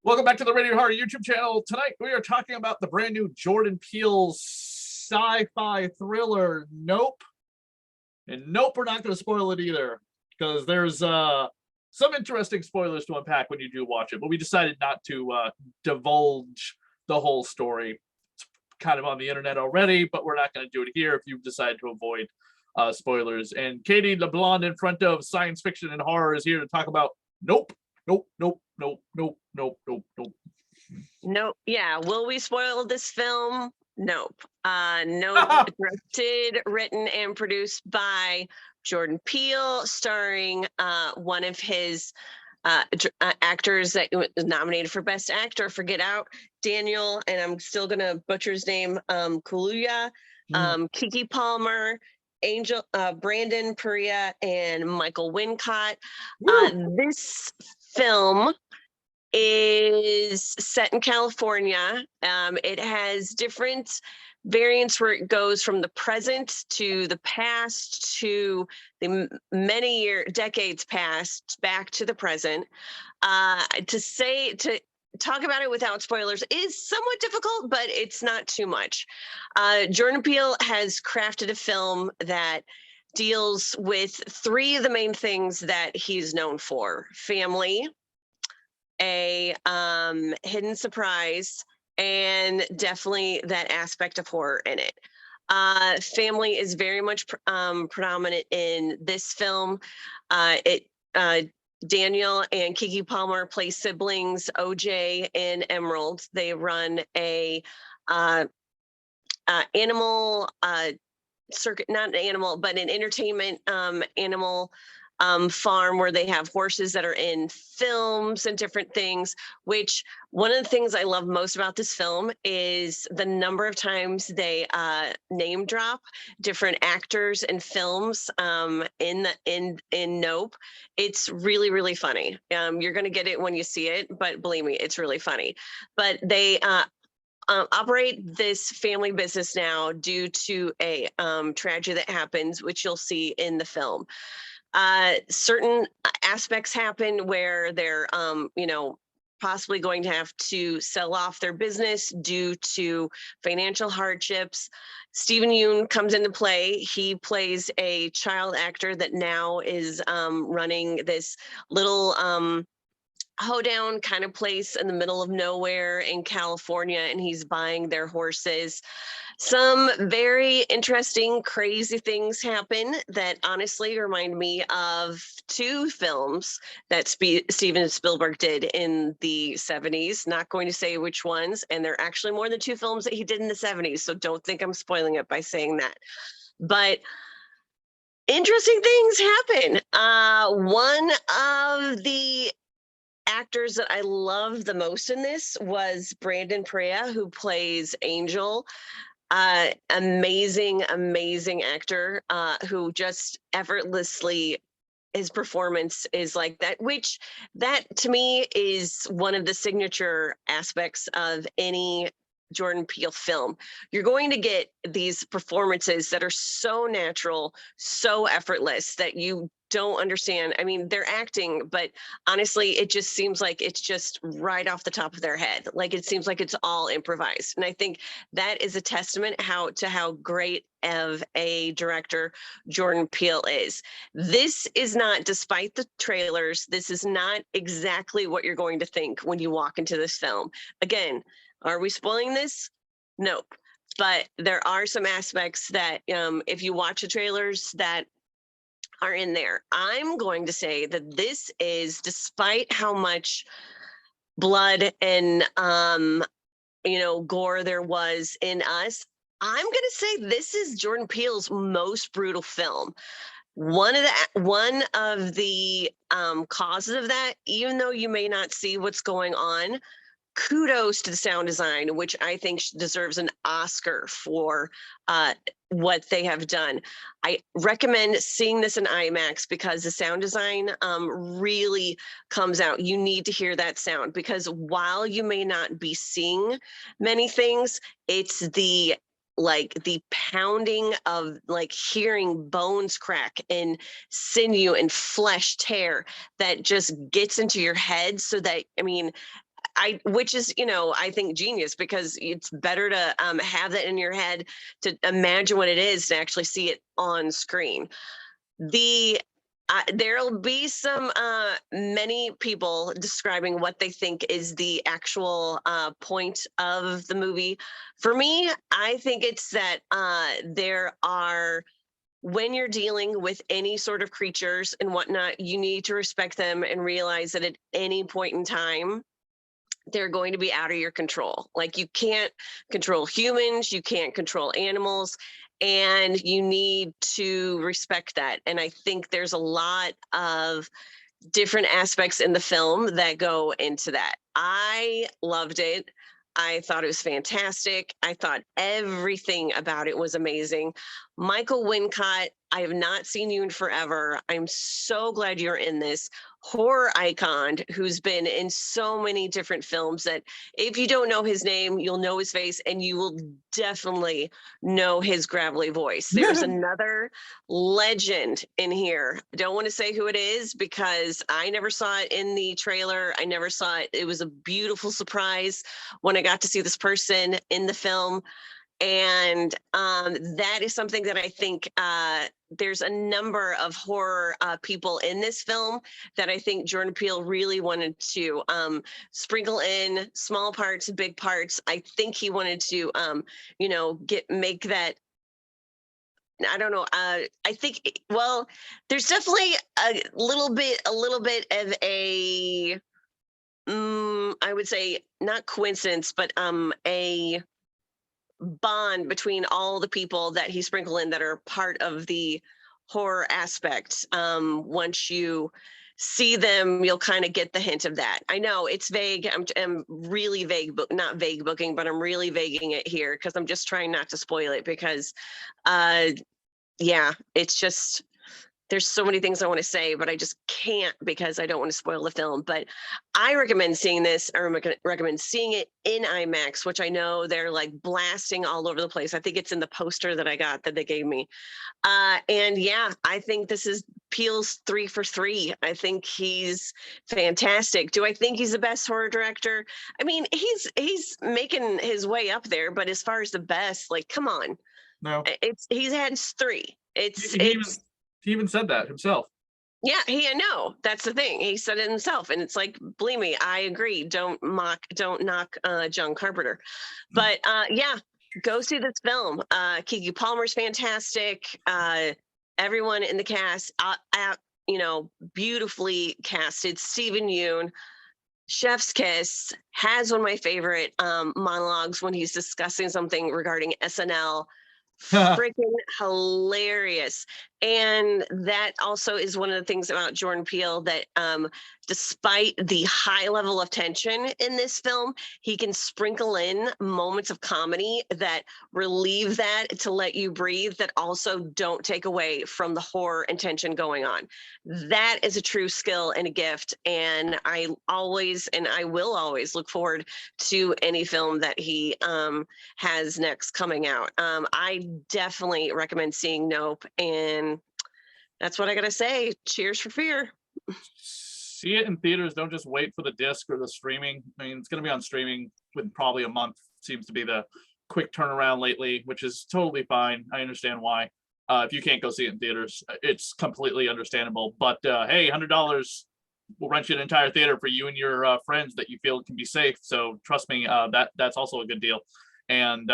Welcome back to the Radio Horror YouTube channel. Tonight we are talking about the brand new Jordan Peele sci-fi thriller Nope. And nope, we're not going to spoil it either, because there's some interesting spoilers to unpack when you do watch it. But we decided not to divulge the whole story. It's kind of on the internet already, but we're not going to do it here if you've decided to avoid spoilers. And Cati the Blonde, in front of science fiction and horror, is here to talk about Nope. Nope. Nope. Yeah. Will we spoil this film? Nope. Nope. Directed, written, and produced by Jordan Peele, starring one of his actors that was nominated for Best Actor for Get Out, Daniel, and I'm still gonna butcher his name, Kaluuya, Kiki Palmer, Angel, Brandon Perea, and Michael Wincott. This film is set in California. It has different variants where it goes from the present to the past to the decades past back to the present. To talk about it without spoilers is somewhat difficult, but it's not too much. Jordan Peele has crafted a film that deals with three of the main things that he's known for: family, a hidden surprise, and definitely that aspect of horror in it. Family is very much predominant in this film. Daniel and Kiki Palmer play siblings, OJ and Emerald. They run a animal circuit, not an animal, but an entertainment animal farm where they have horses that are in films and different things, which one of the things I love most about this film is the number of times they name drop different actors and films in Nope. It's really, really funny. You're going to get it when you see it, but believe me, it's really funny. But they operate this family business now due to a tragedy that happens, which you'll see in the film. Certain aspects happen where they're, possibly going to have to sell off their business due to financial hardships. Stephen Yeun comes into play. He plays a child actor that now is running this little hoedown kind of place in the middle of nowhere in California, and he's buying their horses. Some very interesting, crazy things happen that honestly remind me of two films that Steven Spielberg did in the 70s. Not going to say which ones, and there are actually more than two films that he did in the 70s, so don't think I'm spoiling it by saying that. But interesting things happen. One of the actors that I love the most in this was Brandon Perea, who plays Angel. Amazing actor who just effortlessly, his performance is like that, which that to me is one of the signature aspects of any Jordan Peele film. You're going to get these performances that are so natural, so effortless that you don't understand. I mean, they're acting, but honestly, it just seems like it's just right off the top of their head. Like it seems like it's all improvised. And I think that is a testament to how great of a director Jordan Peele is. This is not, despite the trailers, this is not exactly what you're going to think when you walk into this film. Again, are we spoiling this? Nope. But there are some aspects that if you watch the trailers that are in there. I'm going to say that this is, despite how much blood and gore there was in Us, I'm going to say this is Jordan Peele's most brutal film. One of the causes of that, even though you may not see what's going on, kudos to the sound design, which I think deserves an Oscar for what they have done. I recommend seeing this in IMAX because the sound design really comes out. You need to hear that sound because while you may not be seeing many things, it's the pounding of hearing bones crack and sinew and flesh tear that just gets into your head. So that, I mean, which is, you know, I think genius, because it's better to have that in your head, to imagine what it is, to actually see it on screen. There'll be some many people describing what they think is the actual point of the movie. For me, I think it's that there are, when you're dealing with any sort of creatures and whatnot, you need to respect them and realize that at any point in time, they're going to be out of your control. Like, you can't control humans, you can't control animals, and you need to respect that. And I think there's a lot of different aspects in the film that go into that. I loved it. I thought it was fantastic. I thought everything about it was amazing. Michael Wincott, I have not seen you in forever. I'm so glad you're in this. Horror icon who's been in so many different films that if you don't know his name, you'll know his face, and you will definitely know his gravelly voice. There's another legend in here. I don't want to say who it is because I never saw it in the trailer. I never saw it. It was a beautiful surprise when I got to see this person in the film. And that is something that I think there's a number of horror people in this film that I think Jordan Peele really wanted to sprinkle in, small parts, big parts. I think he wanted to, you know, make that. I don't know. I think, well, there's definitely a little bit of a, I would say not coincidence, but a bond between all the people that he sprinkled in that are part of the horror aspect. Once you see them, you'll kind of get the hint of that. I know it's vague. I'm really vague, but not vague booking, but I'm really vaguing it here because I'm just trying not to spoil it, because yeah, it's just, there's so many things I want to say, but I just can't because I don't want to spoil the film. But I recommend seeing this, or recommend seeing it in IMAX, which I know they're like blasting all over the place. I think it's in the poster that I got that they gave me. And yeah, I think this is Peele's 3 for 3. I think he's fantastic. Do I think he's the best horror director? I mean, he's making his way up there, but as far as the best, like, come on. No, He's had 3. He even said that himself. Yeah, I know. That's the thing. He said it himself. And it's like, believe me, I agree. Don't knock John Carpenter. But yeah, go see this film. Keke Palmer's fantastic. Everyone in the cast, you know, beautifully casted. Stephen Yeun, chef's kiss, has one of my favorite monologues when he's discussing something regarding SNL. Freaking hilarious. And that also is one of the things about Jordan Peele, that despite the high level of tension in this film, he can sprinkle in moments of comedy that relieve that, to let you breathe, that also don't take away from the horror and tension going on. That is a true skill and a gift. And I always, and I will always look forward to any film that he has next coming out. I definitely recommend seeing Nope, and that's what I gotta say. Cheers for fear. See it in theaters. Don't just wait for the disc or the streaming. I mean, it's going to be on streaming within probably a month. Seems to be the quick turnaround lately, which is totally fine. I understand why. If you can't go see it in theaters, it's completely understandable. But hey, $100 will rent you an entire theater for you and your friends that you feel can be safe. So trust me, that's also a good deal. And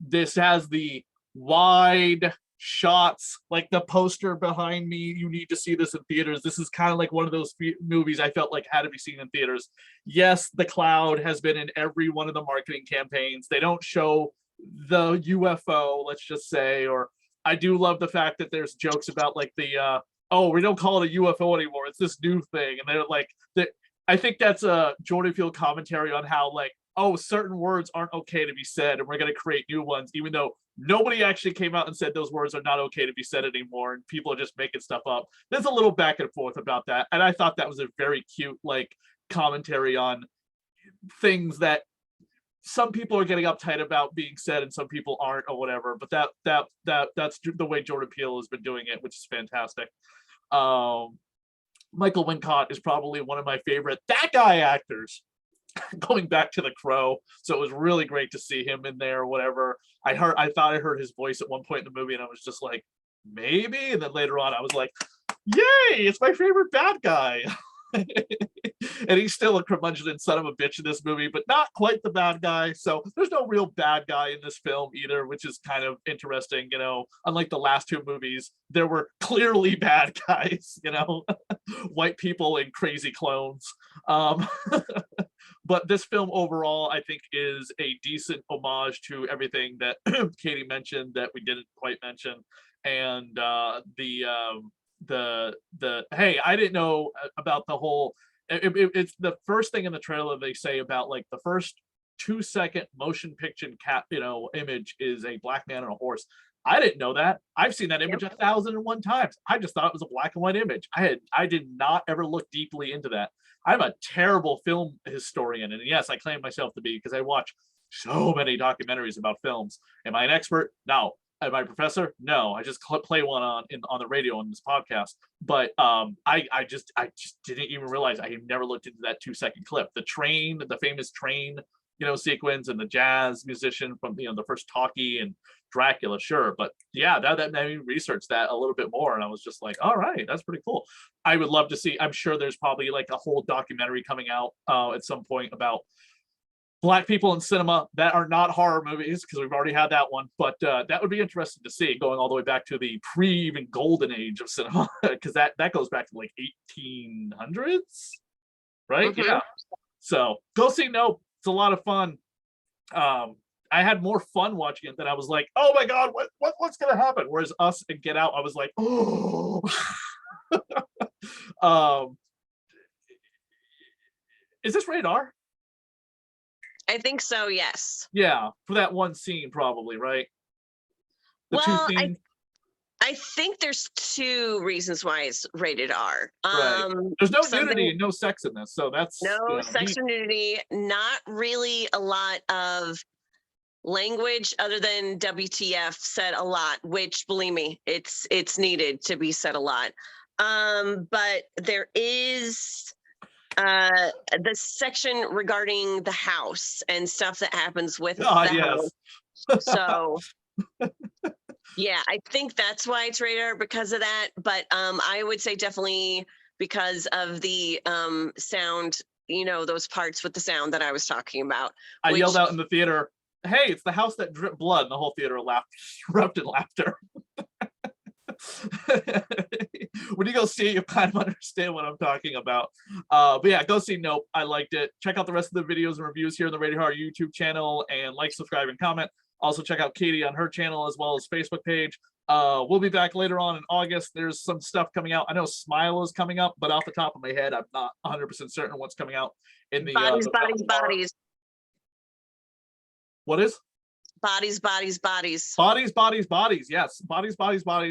this has the wide shots, like the poster behind me. You need to see this in theaters. This is kind of like one of those movies I felt like had to be seen in theaters. Yes, the cloud has been in every one of the marketing campaigns. They don't show the UFO, let's just say, or I do love the fact that there's jokes about like the oh, we don't call it a UFO anymore, it's this new thing. And they're like, I think that's a Jordan Peele commentary on how, like, oh, certain words aren't okay to be said, and we're going to create new ones, even though nobody actually came out and said those words are not okay to be said anymore, and people are just making stuff up. There's a little back and forth about that, and I thought that was a very cute, like, commentary on things that some people are getting uptight about being said and some people aren't, or whatever. But that's the way Jordan Peele has been doing it, which is fantastic. Michael Wincott is probably one of my favorite that guy actors. going back to The Crow. So it was really great to see him in there or whatever. I thought I heard his voice at one point in the movie, and I was just like, maybe. And then later on, I was like, yay, it's my favorite bad guy. And he's still a curmudgeon son of a bitch in this movie, but not quite the bad guy. So there's no real bad guy in this film either, which is kind of interesting. You know, unlike the last two movies, there were clearly bad guys, you know, white people and crazy clones. But this film overall, I think, is a decent homage to everything that Katie mentioned that we didn't quite mention. And hey, I didn't know about the whole, it's the first thing in the trailer they say about like the first 2-second motion picture image is a black man on a horse. I didn't know that. I've seen that image 1,001 times. I just thought it was a black and white image. I did not ever look deeply into that. I'm a terrible film historian, and yes, I claim myself to be, because I watch so many documentaries about films. Am I an expert? No. Am I a professor? No. I just play one on the radio on this podcast. But I just didn't even realize. I never looked into that 2-second clip. The famous train, sequence, and the jazz musician from the first Talkie and Dracula, sure. But yeah, that made me research that a little bit more, and I was just like, all right, that's pretty cool. I would love to see. I'm sure there's probably like a whole documentary coming out at some point about Black people in cinema that are not horror movies, because we've already had that one. But that would be interesting to see, going all the way back to the even golden age of cinema, because that goes back to like 1800s, right? Mm-hmm. Yeah. So go see Nope. It's a lot of fun. I had more fun watching it than I was like, oh my god, what's gonna happen? Whereas Us and Get Out, I was like, oh. Is this rated R? I think so, yes. Yeah, for that one scene, probably, right? Well, I think there's two reasons why it's rated R. Right. There's no nudity and no sex in this, so that's no sex or nudity. Not really a lot of language other than WTF said a lot, which, believe me, it's needed to be said a lot. But there is the section regarding the house and stuff that happens with the house. So yeah, I think that's why it's rated R, because of that. But I would say definitely because of the sound, those parts with the sound that I was talking about. I yelled out in the theater, hey, it's the house that dripped blood, and the whole theater erupted laughter. When you go see it, you kind of understand what I'm talking about. But yeah, go see Nope. I liked it. Check out the rest of the videos and reviews here on the Radio Horror YouTube channel, and like, subscribe, and comment. Also check out Katie on her channel as well as Facebook page. We'll be back later on in August. There's some stuff coming out. I know Smile is coming up, but off the top of my head, I'm not 100% certain what's coming out in the bodies. What is? Bodies. Yes, bodies.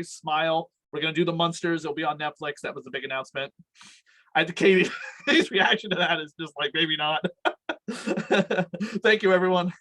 Smile. We're gonna do the Monsters. It'll be on Netflix. That was the big announcement. Katie's reaction to that is just like, maybe not. Thank you, everyone.